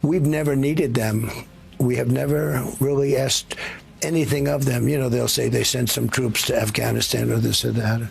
we've never needed them. We have never really asked anything of them. You know, they'll say they sent some troops to Afghanistan or this or that.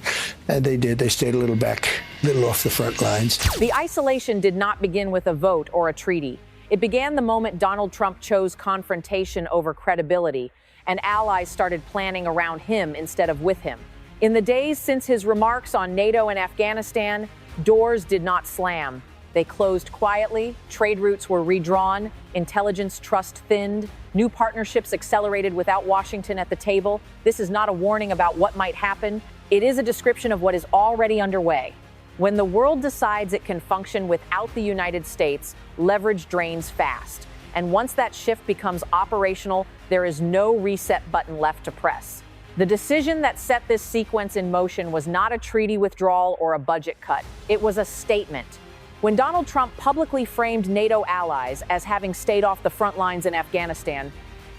And they did. They stayed a little back, a little off the front lines. The isolation did not begin with a vote or a treaty. It began the moment Donald Trump chose confrontation over credibility, and allies started planning around him instead of with him. In the days since his remarks on NATO and Afghanistan, doors did not slam. They closed quietly, trade routes were redrawn, intelligence trust thinned, new partnerships accelerated without Washington at the table. This is not a warning about what might happen. It is a description of what is already underway. When the world decides it can function without the United States, leverage drains fast. And once that shift becomes operational, there is no reset button left to press. The decision that set this sequence in motion was not a treaty withdrawal or a budget cut. It was a statement. When Donald Trump publicly framed NATO allies as having stayed off the front lines in Afghanistan,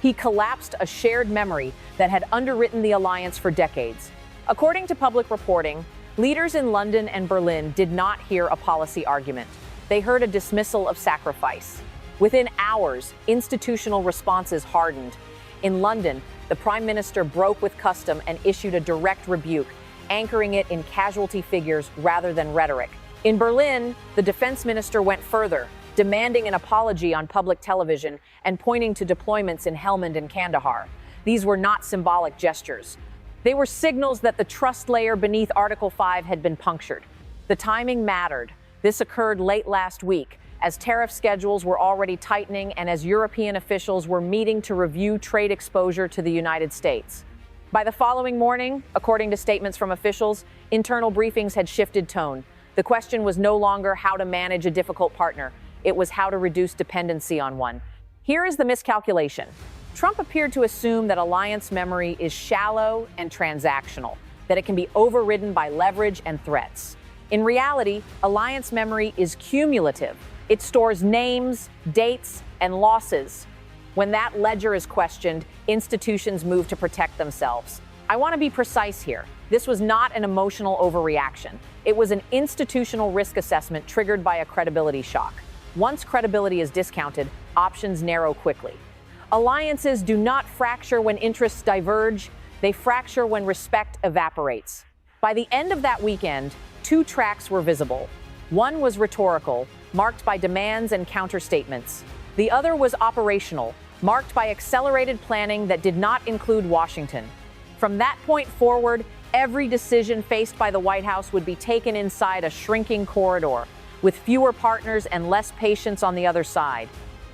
he collapsed a shared memory that had underwritten the alliance for decades. According to public reporting, leaders in London and Berlin did not hear a policy argument. They heard a dismissal of sacrifice. Within hours, institutional responses hardened. In London, the Prime Minister broke with custom and issued a direct rebuke, anchoring it in casualty figures rather than rhetoric. In Berlin, the defense minister went further, demanding an apology on public television and pointing to deployments in Helmand and Kandahar. These were not symbolic gestures. They were signals that the trust layer beneath Article 5 had been punctured. The timing mattered. This occurred late last week, as tariff schedules were already tightening and as European officials were meeting to review trade exposure to the United States. By the following morning, according to statements from officials, internal briefings had shifted tone. The question was no longer how to manage a difficult partner. It was how to reduce dependency on one. Here is the miscalculation. Trump appeared to assume that alliance memory is shallow and transactional, that it can be overridden by leverage and threats. In reality, alliance memory is cumulative. It stores names, dates, and losses. When that ledger is questioned, institutions move to protect themselves. I want to be precise here. This was not an emotional overreaction. It was an institutional risk assessment triggered by a credibility shock. Once credibility is discounted, options narrow quickly. Alliances do not fracture when interests diverge. They fracture when respect evaporates. By the end of that weekend, two tracks were visible. One was rhetorical, marked by demands and counterstatements. The other was operational, marked by accelerated planning that did not include Washington. From that point forward, every decision faced by the White House would be taken inside a shrinking corridor, with fewer partners and less patience on the other side.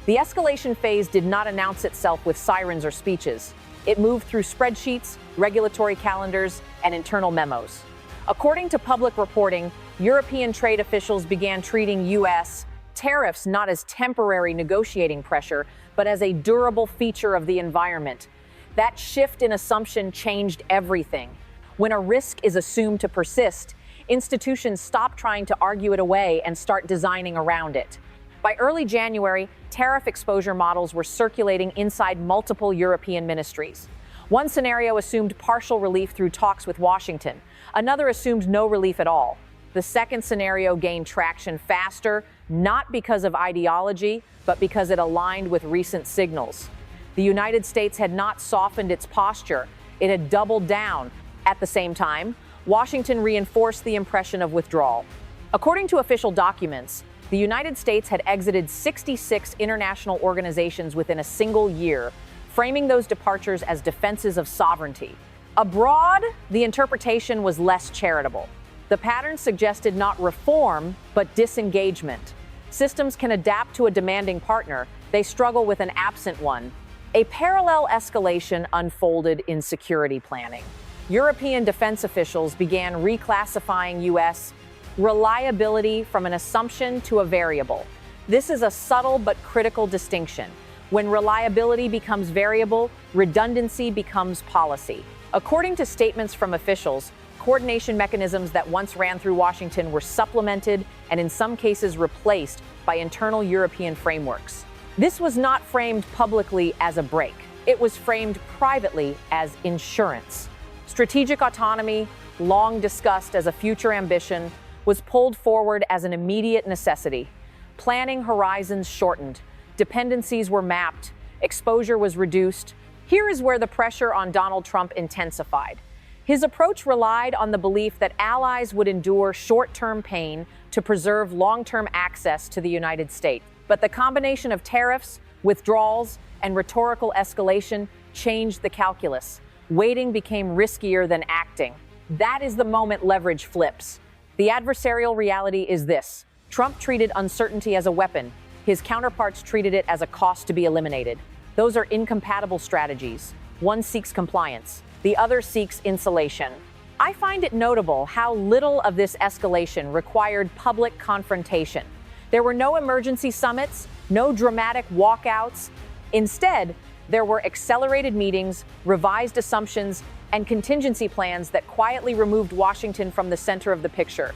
The escalation phase did not announce itself with sirens or speeches. It moved through spreadsheets, regulatory calendars, and internal memos. According to public reporting, European trade officials began treating U.S. tariffs not as temporary negotiating pressure, but as a durable feature of the environment. That shift in assumption changed everything. When a risk is assumed to persist, institutions stop trying to argue it away and start designing around it. By early January, tariff exposure models were circulating inside multiple European ministries. One scenario assumed partial relief through talks with Washington. Another assumed no relief at all. The second scenario gained traction faster, not because of ideology, but because it aligned with recent signals. The United States had not softened its posture. It had doubled down. At the same time, Washington reinforced the impression of withdrawal. According to official documents, the United States had exited 66 international organizations within a single year, framing those departures as defenses of sovereignty. Abroad, the interpretation was less charitable. The pattern suggested not reform, but disengagement. Systems can adapt to a demanding partner. They struggle with an absent one. A parallel escalation unfolded in security planning. European defense officials began reclassifying U.S. reliability from an assumption to a variable. This is a subtle but critical distinction. When reliability becomes variable, redundancy becomes policy. According to statements from officials, coordination mechanisms that once ran through Washington were supplemented and in some cases replaced by internal European frameworks. This was not framed publicly as a break. It was framed privately as insurance. Strategic autonomy, long discussed as a future ambition, was pulled forward as an immediate necessity. Planning horizons shortened. Dependencies were mapped, exposure was reduced. Here is where the pressure on Donald Trump intensified. His approach relied on the belief that allies would endure short-term pain to preserve long-term access to the United States. But the combination of tariffs, withdrawals, and rhetorical escalation changed the calculus. Waiting became riskier than acting. That is the moment leverage flips. The adversarial reality is this: Trump treated uncertainty as a weapon. His counterparts treated it as a cost to be eliminated. Those are incompatible strategies. One seeks compliance, the other seeks insulation. I find it notable how little of this escalation required public confrontation. There were no emergency summits, no dramatic walkouts. Instead, there were accelerated meetings, revised assumptions, and contingency plans that quietly removed Washington from the center of the picture.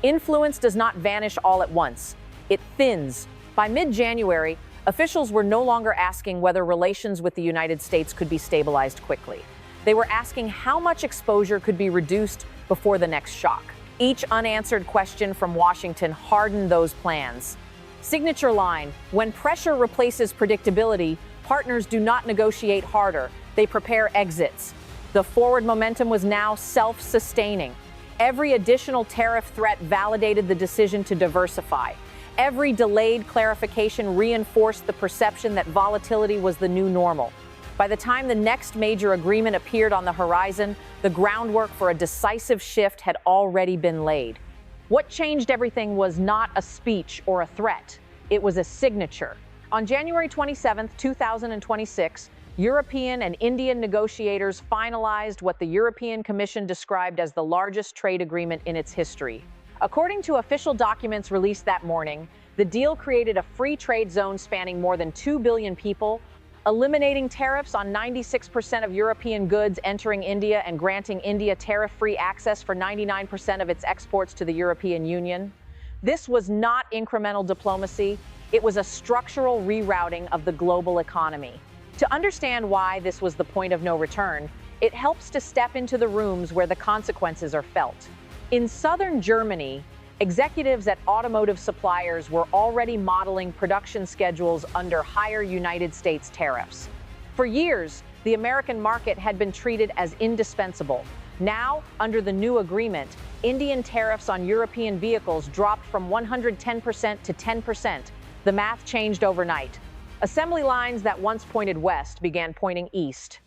Influence does not vanish all at once. It thins. By mid-January, officials were no longer asking whether relations with the United States could be stabilized quickly. They were asking how much exposure could be reduced before the next shock. Each unanswered question from Washington hardened those plans. Signature line: when pressure replaces predictability, partners do not negotiate harder, they prepare exits. The forward momentum was now self-sustaining. Every additional tariff threat validated the decision to diversify. Every delayed clarification reinforced the perception that volatility was the new normal. By the time the next major agreement appeared on the horizon, the groundwork for a decisive shift had already been laid. What changed everything was not a speech or a threat. It was a signature. On January 27, 2026, European and Indian negotiators finalized what the European Commission described as the largest trade agreement in its history. According to official documents released that morning, the deal created a free trade zone spanning more than 2 billion people, eliminating tariffs on 96% of European goods entering India and granting India tariff-free access for 99% of its exports to the European Union. This was not incremental diplomacy. It was a structural rerouting of the global economy. To understand why this was the point of no return, it helps to step into the rooms where the consequences are felt. In southern Germany, executives at automotive suppliers were already modeling production schedules under higher United States tariffs. For years, the American market had been treated as indispensable. Now, under the new agreement, Indian tariffs on European vehicles dropped from 110% to 10%. The math changed overnight. Assembly lines that once pointed west began pointing east.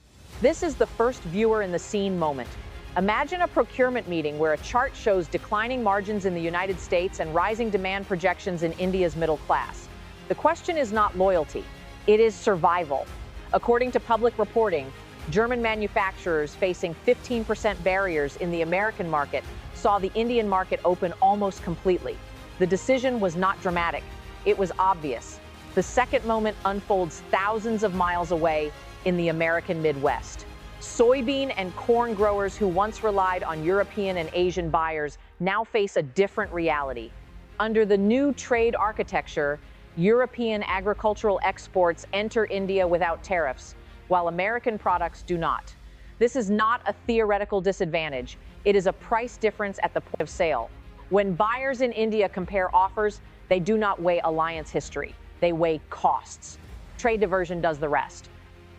This is the first viewer in the scene moment. Imagine a procurement meeting where a chart shows declining margins in the United States and rising demand projections in India's middle class. The question is not loyalty, it is survival. According to public reporting, German manufacturers facing 15% barriers in the American market saw the Indian market open almost completely. The decision was not dramatic, it was obvious. The second moment unfolds thousands of miles away in the American Midwest. Soybean and corn growers who once relied on European and Asian buyers now face a different reality. Under the new trade architecture, European agricultural exports enter India without tariffs, while American products do not. This is not a theoretical disadvantage. It is a price difference at the point of sale. When buyers in India compare offers, they do not weigh alliance history. They weigh costs. Trade diversion does the rest.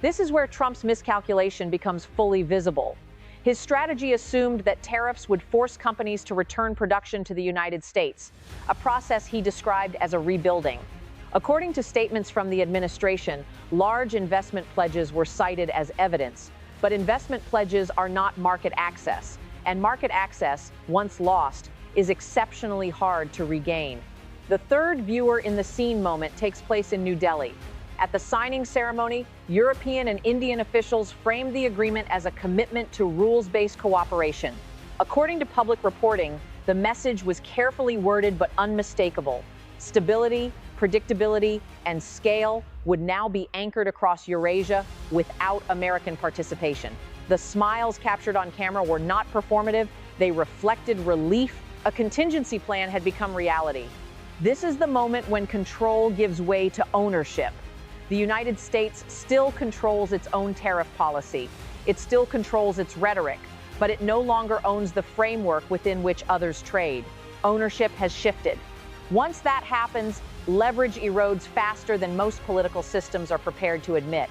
This is where Trump's miscalculation becomes fully visible. His strategy assumed that tariffs would force companies to return production to the United States, a process he described as a rebuilding. According to statements from the administration, large investment pledges were cited as evidence, but investment pledges are not market access, and market access, once lost, is exceptionally hard to regain. The third viewer in the scene moment takes place in New Delhi. At the signing ceremony, European and Indian officials framed the agreement as a commitment to rules-based cooperation. According to public reporting, the message was carefully worded but unmistakable. Stability, predictability, and scale would now be anchored across Eurasia without American participation. The smiles captured on camera were not performative, they reflected relief. A contingency plan had become reality. This is the moment when control gives way to ownership. The United States still controls its own tariff policy. It still controls its rhetoric, but it no longer owns the framework within which others trade. Ownership has shifted. Once that happens, leverage erodes faster than most political systems are prepared to admit.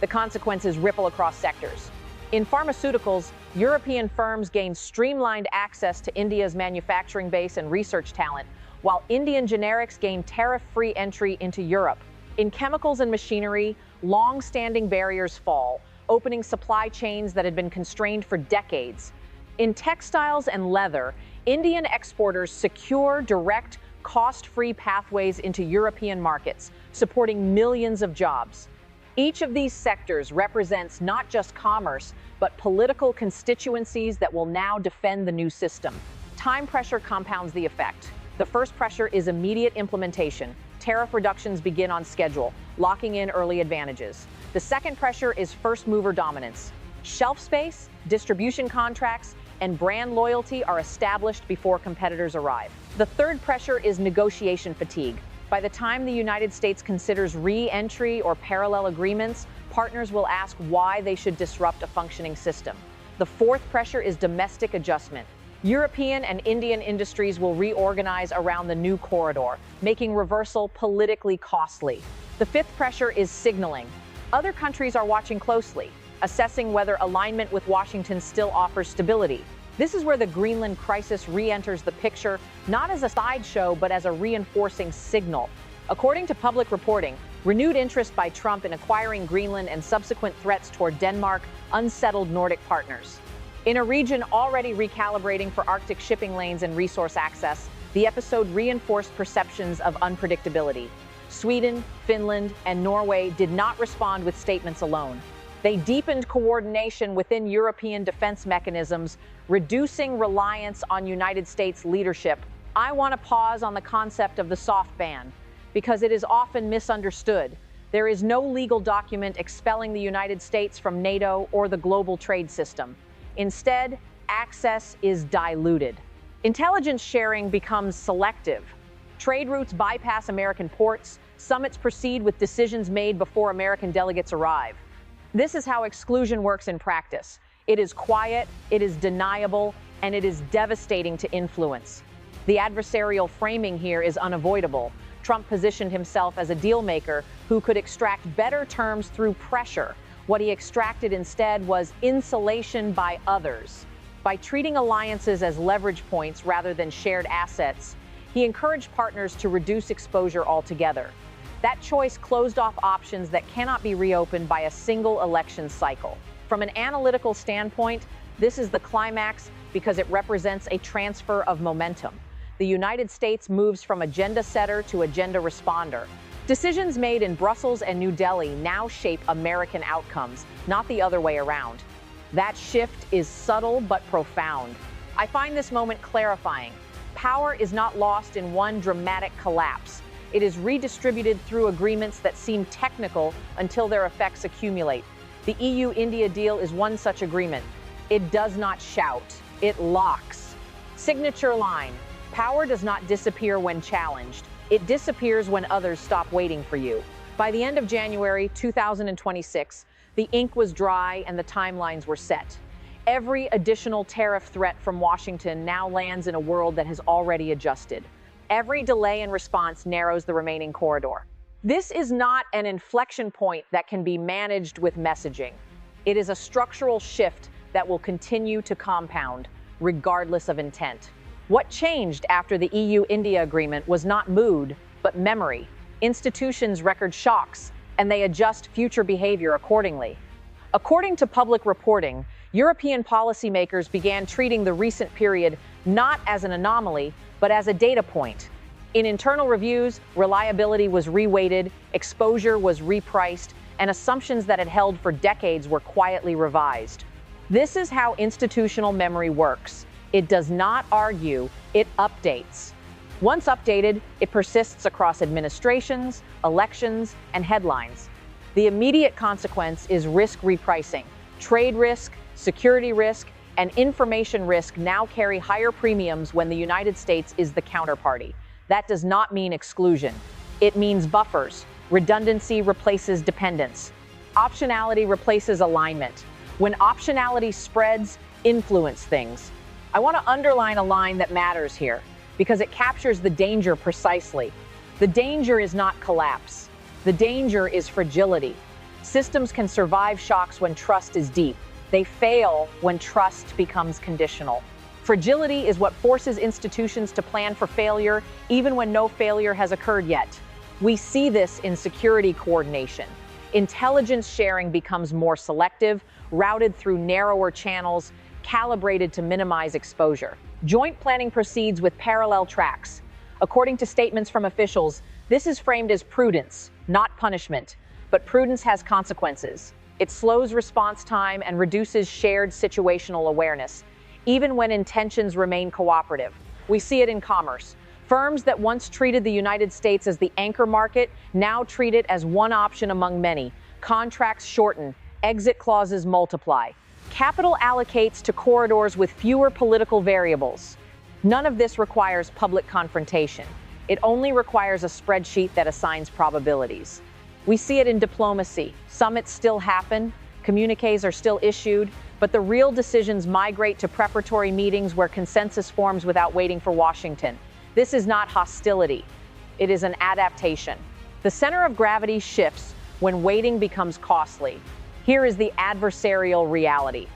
The consequences ripple across sectors. In pharmaceuticals, European firms gain streamlined access to India's manufacturing base and research talent, while Indian generics gain tariff-free entry into Europe. In chemicals and machinery, long-standing barriers fall, opening supply chains that had been constrained for decades. In textiles and leather, Indian exporters secure direct, cost-free pathways into European markets, supporting millions of jobs. Each of these sectors represents not just commerce, but political constituencies that will now defend the new system. Time pressure compounds the effect. The first pressure is immediate implementation. Tariff reductions begin on schedule, locking in early advantages. The second pressure is first mover dominance. Shelf space, distribution contracts, and brand loyalty are established before competitors arrive. The third pressure is negotiation fatigue. By the time the United States considers re-entry or parallel agreements, partners will ask why they should disrupt a functioning system. The fourth pressure is domestic adjustment. European and Indian industries will reorganize around the new corridor, making reversal politically costly. The fifth pressure is signaling. Other countries are watching closely, assessing whether alignment with Washington still offers stability. This is where the Greenland crisis re-enters the picture, not as a sideshow, but as a reinforcing signal. According to public reporting, renewed interest by Trump in acquiring Greenland and subsequent threats toward Denmark unsettled Nordic partners. In a region already recalibrating for Arctic shipping lanes and resource access, the episode reinforced perceptions of unpredictability. Sweden, Finland, and Norway did not respond with statements alone. They deepened coordination within European defense mechanisms, reducing reliance on United States leadership. I want to pause on the concept of the soft ban, because it is often misunderstood. There is no legal document expelling the United States from NATO or the global trade system. Instead, access is diluted. Intelligence sharing becomes selective. Trade routes bypass American ports, summits proceed with decisions made before American delegates arrive. This is how exclusion works in practice. It is quiet, it is deniable, and it is devastating to influence. The adversarial framing here is unavoidable. Trump positioned himself as a deal maker who could extract better terms through pressure. What he extracted instead was insulation by others. By treating alliances as leverage points rather than shared assets, he encouraged partners to reduce exposure altogether. That choice closed off options that cannot be reopened by a single election cycle. From an analytical standpoint, this is the climax because it represents a transfer of momentum. The United States moves from agenda setter to agenda responder. Decisions made in Brussels and New Delhi now shape American outcomes, not the other way around. That shift is subtle but profound. I find this moment clarifying. Power is not lost in one dramatic collapse. It is redistributed through agreements that seem technical until their effects accumulate. The EU-India deal is one such agreement. It does not shout, it locks. Signature line: power does not disappear when challenged. It disappears when others stop waiting for you. By the end of January 2026, the ink was dry and the timelines were set. Every additional tariff threat from Washington now lands in a world that has already adjusted. Every delay in response narrows the remaining corridor. This is not an inflection point that can be managed with messaging. It is a structural shift that will continue to compound, regardless of intent. What changed after the EU-India agreement was not mood, but memory. Institutions record shocks, and they adjust future behavior accordingly. According to public reporting, European policymakers began treating the recent period not as an anomaly, but as a data point. In internal reviews, reliability was reweighted, exposure was repriced, and assumptions that had held for decades were quietly revised. This is how institutional memory works. It does not argue, it updates. Once updated, it persists across administrations, elections, and headlines. The immediate consequence is risk repricing. Trade risk, security risk, and information risk now carry higher premiums when the United States is the counterparty. That does not mean exclusion. It means buffers. Redundancy replaces dependence. Optionality replaces alignment. When optionality spreads, influence things. I want to underline a line that matters here, because it captures the danger precisely. The danger is not collapse. The danger is fragility. Systems can survive shocks when trust is deep. They fail when trust becomes conditional. Fragility is what forces institutions to plan for failure, even when no failure has occurred yet. We see this in security coordination. Intelligence sharing becomes more selective, routed through narrower channels, calibrated to minimize exposure. Joint planning proceeds with parallel tracks. According to statements from officials, this is framed as prudence, not punishment. But prudence has consequences. It slows response time and reduces shared situational awareness, even when intentions remain cooperative. We see it in commerce. Firms that once treated the United States as the anchor market now treat it as one option among many. Contracts shorten, exit clauses multiply. Capital allocates to corridors with fewer political variables. None of this requires public confrontation. It only requires a spreadsheet that assigns probabilities. We see it in diplomacy. Summits still happen, communiques are still issued, but the real decisions migrate to preparatory meetings where consensus forms without waiting for Washington. This is not hostility. It is an adaptation. The center of gravity shifts when waiting becomes costly. Here is the adversarial reality.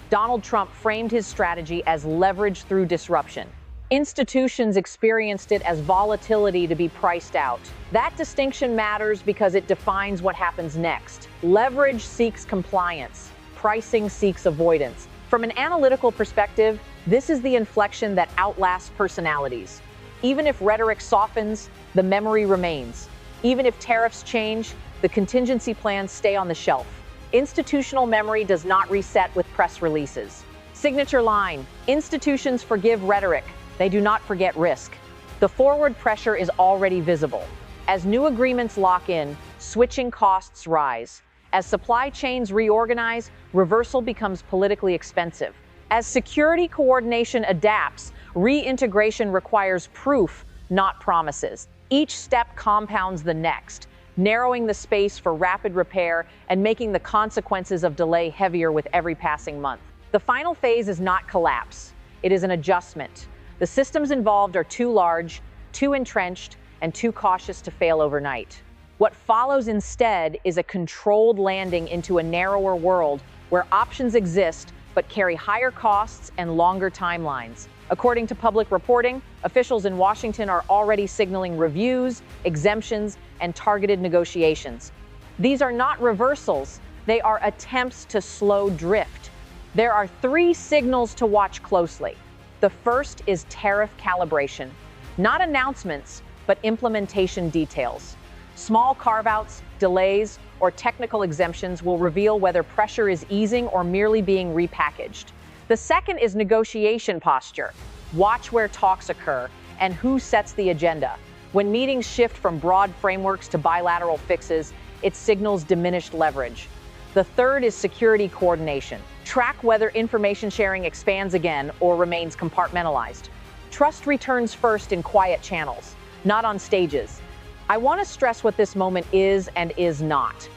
Donald Trump framed his strategy as leverage through disruption. Institutions experienced it as volatility to be priced out. That distinction matters because it defines what happens next. Leverage seeks compliance. Pricing seeks avoidance. From an analytical perspective, this is the inflection that outlasts personalities. Even if rhetoric softens, the memory remains. Even if tariffs change, the contingency plans stay on the shelf. Institutional memory does not reset with press releases. Signature line: institutions forgive rhetoric. They do not forget risk. The forward pressure is already visible. As new agreements lock in, switching costs rise. As supply chains reorganize, reversal becomes politically expensive. As security coordination adapts, reintegration requires proof, not promises. Each step compounds the next, narrowing the space for rapid repair and making the consequences of delay heavier with every passing month. The final phase is not collapse. It is an adjustment. The systems involved are too large, too entrenched, and too cautious to fail overnight. What follows instead is a controlled landing into a narrower world where options exist but carry higher costs and longer timelines. According to public reporting, officials in Washington are already signaling reviews, exemptions, and targeted negotiations. These are not reversals, they are attempts to slow drift. There are 3 signals to watch closely. The first is tariff calibration. Not announcements, but implementation details. Small carve-outs, delays, or technical exemptions will reveal whether pressure is easing or merely being repackaged. The second is negotiation posture. Watch where talks occur and who sets the agenda. When meetings shift from broad frameworks to bilateral fixes, it signals diminished leverage. The third is security coordination. Track whether information sharing expands again or remains compartmentalized. Trust returns first in quiet channels, not on stages. I want to stress what this moment is and is not.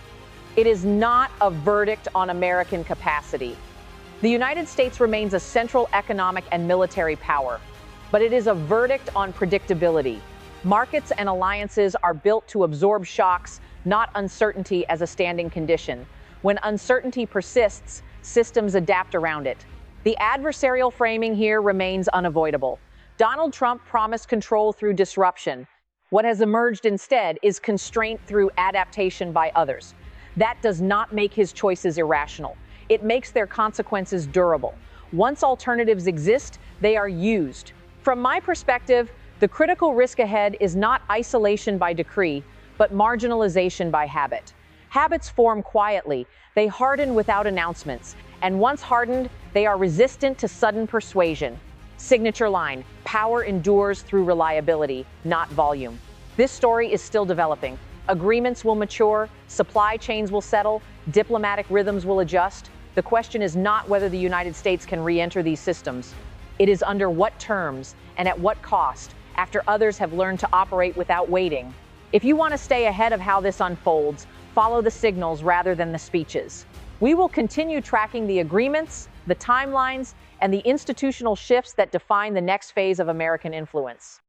It is not a verdict on American capacity. The United States remains a central economic and military power, but it is a verdict on predictability. Markets and alliances are built to absorb shocks, not uncertainty as a standing condition. When uncertainty persists, systems adapt around it. The adversarial framing here remains unavoidable. Donald Trump promised control through disruption. What has emerged instead is constraint through adaptation by others. That does not make his choices irrational. It makes their consequences durable. Once alternatives exist, they are used. From my perspective, the critical risk ahead is not isolation by decree, but marginalization by habit. Habits form quietly, they harden without announcements, and once hardened, they are resistant to sudden persuasion. Signature line: power endures through reliability, not volume. This story is still developing. Agreements will mature, supply chains will settle, diplomatic rhythms will adjust. The question is not whether the United States can re-enter these systems. It is under what terms and at what cost, after others have learned to operate without waiting. If you want to stay ahead of how this unfolds, follow the signals rather than the speeches. We will continue tracking the agreements, the timelines, and the institutional shifts that define the next phase of American influence.